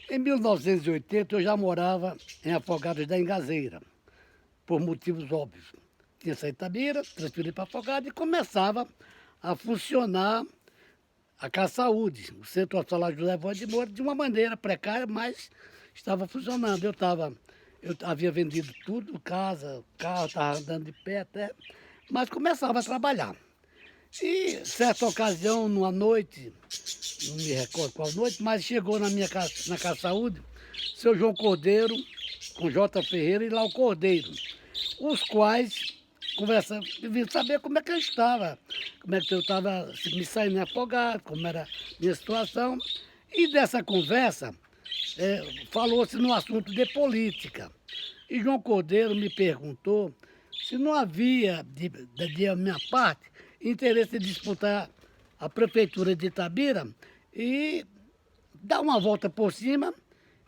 Em 1980, eu já morava em Afogados da Engazeira, por motivos óbvios. Tinha saído de Itabira, transferi para Afogados e começava a funcionar a Casa Saúde, o Centro Hospitalar José Voz de Moura, de uma maneira precária, mas estava funcionando. Eu havia vendido tudo, casa, carro, estava andando de pé até, mas começava a trabalhar. E certa ocasião, numa noite, não me recordo qual noite, mas chegou na Casa Saúde, seu João Cordeiro, com J. Ferreira e lá o Cordeiro, os quais conversando, vim saber como é que eu estava, como é que eu estava me saindo afogado, como era a minha situação. E dessa conversa, falou-se no assunto de política. E João Cordeiro me perguntou se não havia, de minha parte, interesse em disputar a prefeitura de Itabira e dar uma volta por cima,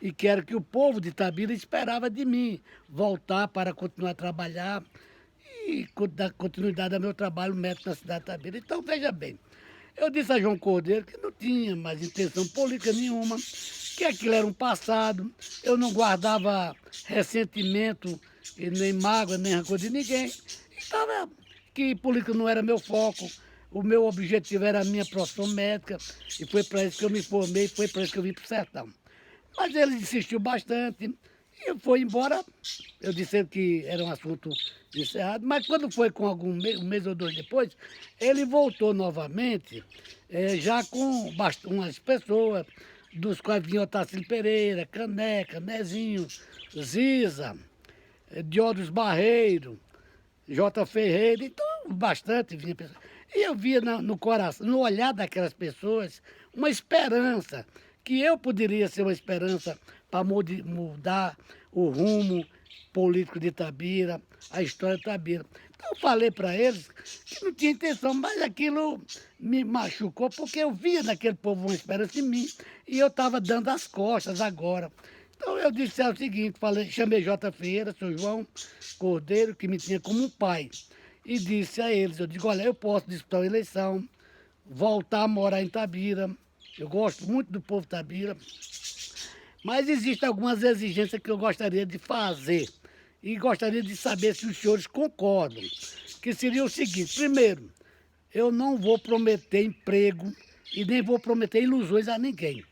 e quero que o povo de Itabira esperava de mim voltar para continuar a trabalhar e dar continuidade ao meu trabalho médico na cidade de Itabira. Então, veja bem, eu disse a João Cordeiro que não tinha mais intenção política nenhuma, que aquilo era um passado, eu não guardava ressentimento, e nem mágoa, nem rancor de ninguém. Então, que política não era meu foco, o meu objetivo era a minha profissão médica, e foi para isso que eu me formei, foi para isso que eu vim para o sertão. Mas ele insistiu bastante e foi embora. Eu disse que era um assunto encerrado, mas quando foi com um mês ou dois depois, ele voltou novamente, já com umas pessoas, dos quais vinha Otacílio Pereira, Caneca, Nezinho, Ziza, Diódoros Barreiro, J. Ferreira, então bastante vinha pessoas. E eu via no coração, no olhar daquelas pessoas, uma esperança, que eu poderia ser uma esperança para mudar o rumo político de Itabira, a história de Itabira. Então eu falei para eles que não tinha intenção, mas aquilo me machucou, porque eu via naquele povo uma esperança em mim e eu estava dando as costas agora. Então eu disse o seguinte, chamei J. Ferreira, seu João Cordeiro, que me tinha como um pai, e disse a eles, eu digo, olha, eu posso disputar uma eleição, voltar a morar em Itabira, eu gosto muito do povo de Itabira, mas existem algumas exigências que eu gostaria de fazer e gostaria de saber se os senhores concordam, que seria o seguinte, primeiro, eu não vou prometer emprego e nem vou prometer ilusões a ninguém.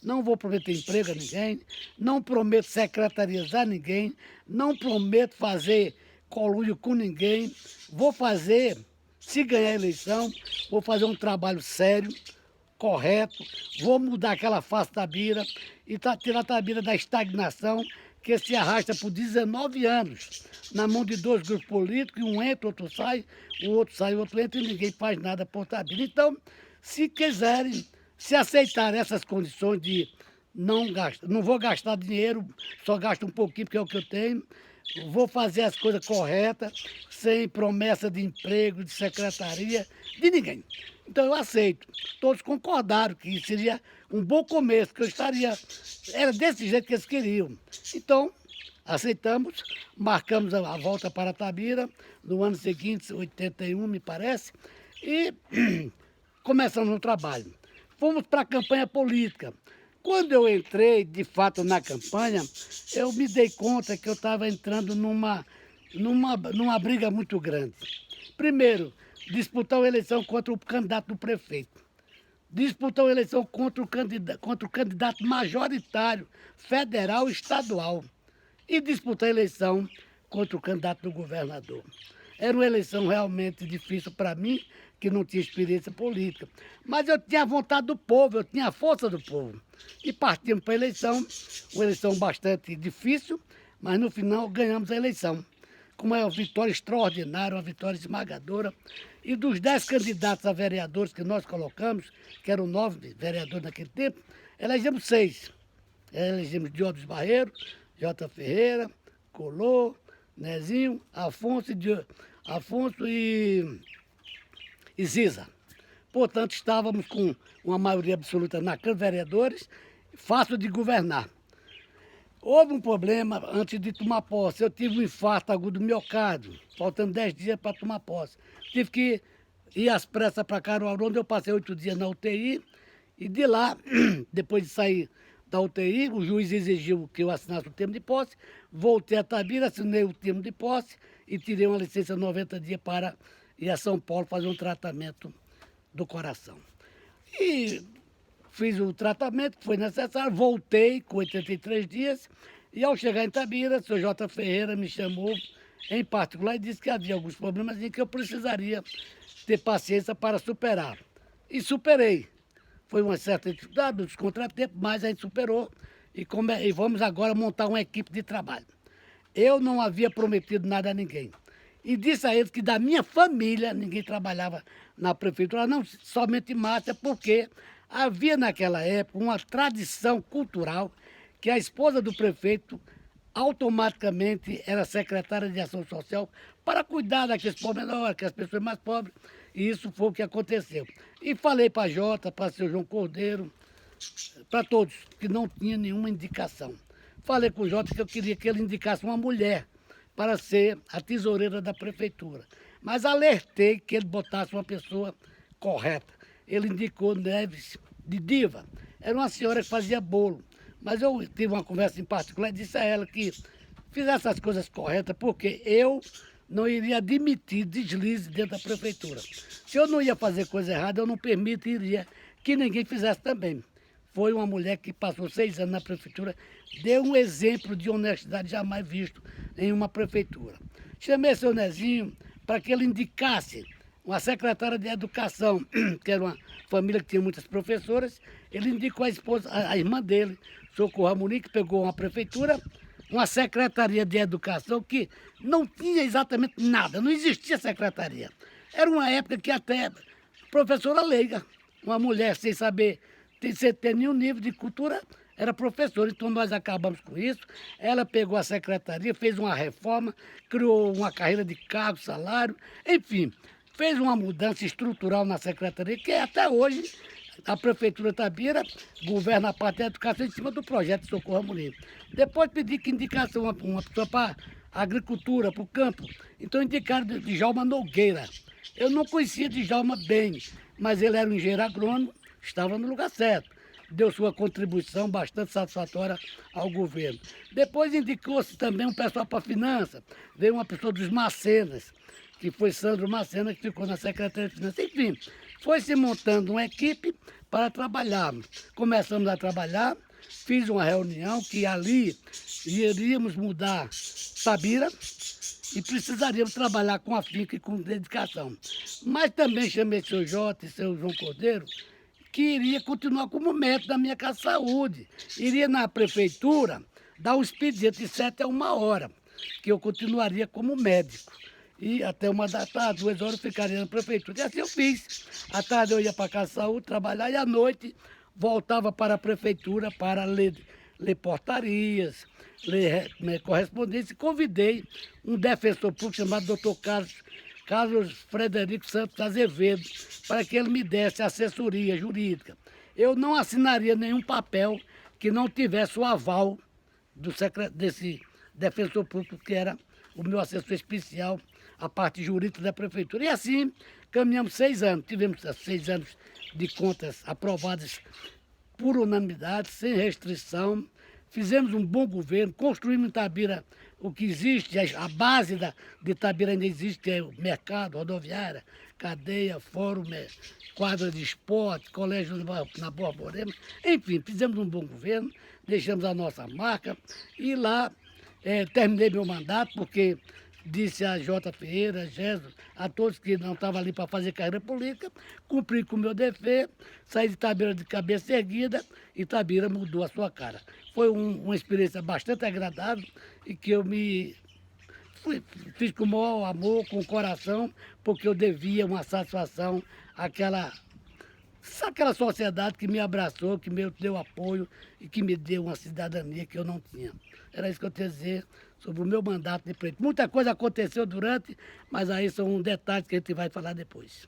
Não vou prometer emprego a ninguém, não prometo secretarizar ninguém, não prometo fazer colúdio com ninguém. Vou fazer, se ganhar a eleição, vou fazer um trabalho sério, correto, vou mudar aquela face da Bira e tirar a Tabira da estagnação que se arrasta por 19 anos, na mão de dois grupos políticos, e um entra, outro sai, o outro entra e ninguém faz nada por Tabira. Então, se quiserem, se aceitarem essas condições de não vou gastar dinheiro, só gasto um pouquinho porque é o que eu tenho, vou fazer as coisas corretas, sem promessa de emprego, de secretaria, de ninguém. Então eu aceito. Todos concordaram que seria um bom começo, que eu estaria. Era desse jeito que eles queriam. Então, aceitamos, marcamos a volta para Tabira, no ano seguinte, 81, me parece, e começamos no trabalho. Fomos para a campanha política. Quando eu entrei, de fato, na campanha, eu me dei conta que eu estava entrando numa briga muito grande. Primeiro, disputar uma eleição contra o candidato do prefeito. Disputar uma eleição contra o candidato majoritário, federal e estadual. E disputar a eleição contra o candidato do governador. Era uma eleição realmente difícil para mim, que não tinha experiência política. Mas eu tinha a vontade do povo, eu tinha a força do povo. E partimos para a eleição, uma eleição bastante difícil, mas no final ganhamos a eleição. Como é uma vitória extraordinária, uma vitória esmagadora. E dos 10 candidatos a vereadores que nós colocamos, que eram 9 vereadores naquele tempo, elegemos 6. Elegemos Diódoros Barreiro, J. Ferreira, Colô, Nezinho, Afonso e Ziza. Portanto, estávamos com uma maioria absoluta na Câmara de Vereadores, fácil de governar. Houve um problema antes de tomar posse. Eu tive um infarto agudo do miocárdio, faltando 10 dias para tomar posse. Tive que ir às pressas para Caruaru, onde eu passei 8 dias na UTI, e de lá, depois de sair da UTI, o juiz exigiu que eu assinasse o termo de posse, voltei a Itabira, assinei o termo de posse e tirei uma licença de 90 dias para ir a São Paulo fazer um tratamento do coração. E fiz o tratamento que foi necessário, voltei com 83 dias e ao chegar em Itabira, o senhor J. Ferreira me chamou em particular e disse que havia alguns problemas em que eu precisaria ter paciência para superar. E superei. Foi uma certa dificuldade, uns contratempos, mas a gente superou e vamos agora montar uma equipe de trabalho. Eu não havia prometido nada a ninguém. E disse a eles que da minha família ninguém trabalhava na prefeitura, não somente Márcia, porque havia naquela época uma tradição cultural que a esposa do prefeito automaticamente era secretária de Ação Social para cuidar daqueles pormenores, aquelas pessoas mais pobres, e isso foi o que aconteceu. E falei para a Jota, para o seu João Cordeiro, para todos, que não tinha nenhuma indicação. Falei com o Jota que eu queria que ele indicasse uma mulher para ser a tesoureira da prefeitura. Mas alertei que ele botasse uma pessoa correta. Ele indicou Neves de Diva. Era uma senhora que fazia bolo. Mas eu tive uma conversa em particular e disse a ela que fizesse as coisas corretas, porque eu não iria admitir deslize dentro da prefeitura. Se eu não ia fazer coisa errada, eu não permitiria que ninguém fizesse também. Foi uma mulher que passou 6 anos na prefeitura, deu um exemplo de honestidade jamais visto em uma prefeitura. Chamei seu Nezinho para que ele indicasse uma secretária de educação, que era uma família que tinha muitas professoras. Ele indicou a esposa, a irmã dele, Socorro Amorim, que pegou uma prefeitura, uma secretaria de educação que não tinha exatamente nada, não existia secretaria. Era uma época que até professora leiga, uma mulher sem saber, sem ter nenhum nível de cultura, era professora. Então nós acabamos com isso. Ela pegou a secretaria, fez uma reforma, criou uma carreira de cargo, salário, enfim, fez uma mudança estrutural na secretaria, que até hoje a Prefeitura de Itabira governa a parte da educação em cima do projeto de Socorro Amorim. Depois pedi que indicasse uma pessoa para a agricultura, para o campo. Então indicaram de Djalma Nogueira. Eu não conhecia Djalma bem, mas ele era um engenheiro agrônomo, estava no lugar certo. Deu sua contribuição bastante satisfatória ao governo. Depois indicou-se também um pessoal para finanças. Veio uma pessoa dos Macenas, que foi Sandro Macena, que ficou na Secretaria de Finanças. Enfim, foi se montando uma equipe para trabalharmos. Começamos a trabalhar, fiz uma reunião que ali iríamos mudar Itabira e precisaríamos trabalhar com afinco e com dedicação. Mas também chamei seu Jota e seu João Cordeiro, que iria continuar como médico da minha casa de saúde. Iria na prefeitura dar um expediente de 7 a 1 hora, que eu continuaria como médico. E até 1 da tarde, 2 horas, eu ficaria na prefeitura. E assim eu fiz. À tarde eu ia para a casa de saúde trabalhar e à noite voltava para a prefeitura para ler portarias, ler correspondência. E convidei um defensor público chamado Dr. Carlos Frederico Santos Azevedo, para que ele me desse assessoria jurídica. Eu não assinaria nenhum papel que não tivesse o aval desse defensor público, que era o meu assessor especial, a parte jurídica da prefeitura. E assim caminhamos 6 anos. Tivemos 6 anos de contas aprovadas por unanimidade, sem restrição. Fizemos um bom governo, construímos em Itabira o que existe, a base de Itabira ainda existe, que é o mercado, rodoviária, cadeia, fórum, quadra de esporte, colégio na Boa Borema. Enfim, fizemos um bom governo, deixamos a nossa marca e lá terminei meu mandato, porque disse a J. Ferreira, Jesus, a todos que não estavam ali para fazer carreira política, cumpri com o meu dever, saí de Itabira de cabeça erguida e Itabira mudou a sua cara. Foi uma experiência bastante agradável e que eu fiz com o maior amor, com o coração, porque eu devia uma satisfação àquela sociedade que me abraçou, que me deu apoio e que me deu uma cidadania que eu não tinha. Era isso que eu tinha a dizer sobre o meu mandato de prefeito. Muita coisa aconteceu durante, mas aí são detalhes que a gente vai falar depois.